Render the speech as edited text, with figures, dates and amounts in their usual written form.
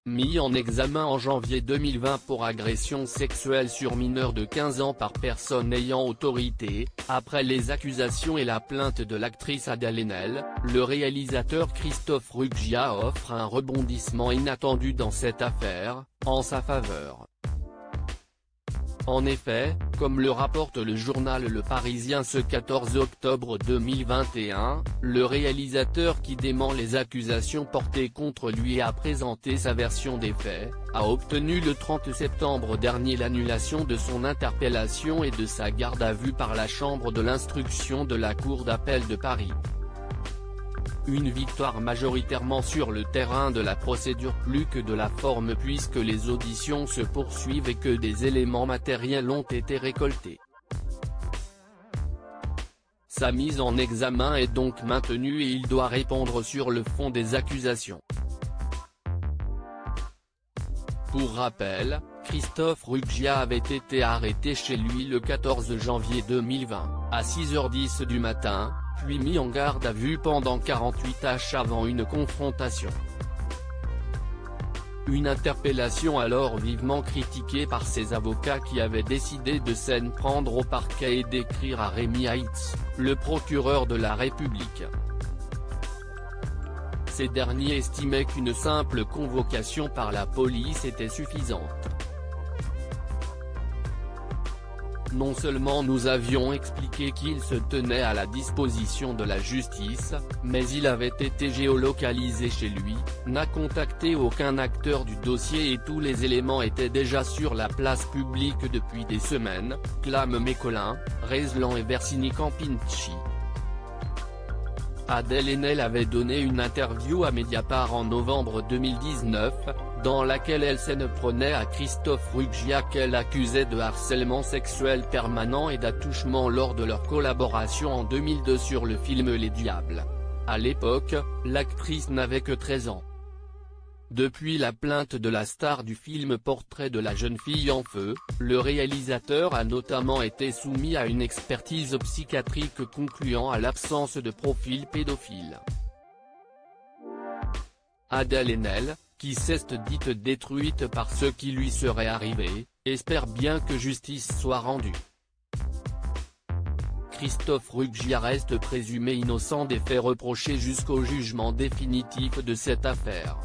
mis en examen en janvier 2020 pour agression sexuelle sur mineur de 15 ans par personne ayant autorité. Après les accusations et la plainte de l'actrice Adèle Haenel, le réalisateur Christophe Ruggia offre un rebondissement inattendu dans cette affaire, en sa faveur. En effet, comme le rapporte le journal Le Parisien ce 14 octobre 2021, le réalisateur qui dément les accusations portées contre lui et a présenté sa version des faits, a obtenu le 30 septembre dernier l'annulation de son interpellation et de sa garde à vue par la chambre de l'instruction de la Cour d'appel de Paris. Une victoire majoritairement sur le terrain de la procédure plus que de la forme puisque les auditions se poursuivent et que des éléments matériels ont été récoltés. Sa mise en examen est donc maintenue et il doit répondre sur le fond des accusations. Pour rappel, Christophe Ruggia avait été arrêté chez lui le 14 janvier 2020, à 6h10 du matin, puis mis en garde à vue pendant 48 heures avant une confrontation. Une interpellation alors vivement critiquée par ses avocats qui avaient décidé de s'en prendre au parquet et d'écrire à Rémi Heitz, le procureur de la République. Ces derniers estimaient qu'une simple convocation par la police était suffisante. Non seulement nous avions expliqué qu'il se tenait à la disposition de la justice, mais il avait été géolocalisé chez lui, n'a contacté aucun acteur du dossier et tous les éléments étaient déjà sur la place publique depuis des semaines, clament Mécolin, Rezlan et Versini-Campinci. Adèle Haenel avait donné une interview à Mediapart en novembre 2019, dans laquelle elle s'en prenait à Christophe Ruggia qu'elle accusait de harcèlement sexuel permanent et d'attouchement lors de leur collaboration en 2002 sur le film Les Diables. À l'époque, l'actrice n'avait que 13 ans. Depuis la plainte de la star du film Portrait de la jeune fille en feu, le réalisateur a notamment été soumis à une expertise psychiatrique concluant à l'absence de profil pédophile. Adèle Haenel, qui s'est dite détruite par ce qui lui serait arrivé, espère bien que justice soit rendue. Christophe Ruggia reste présumé innocent des faits reprochés jusqu'au jugement définitif de cette affaire.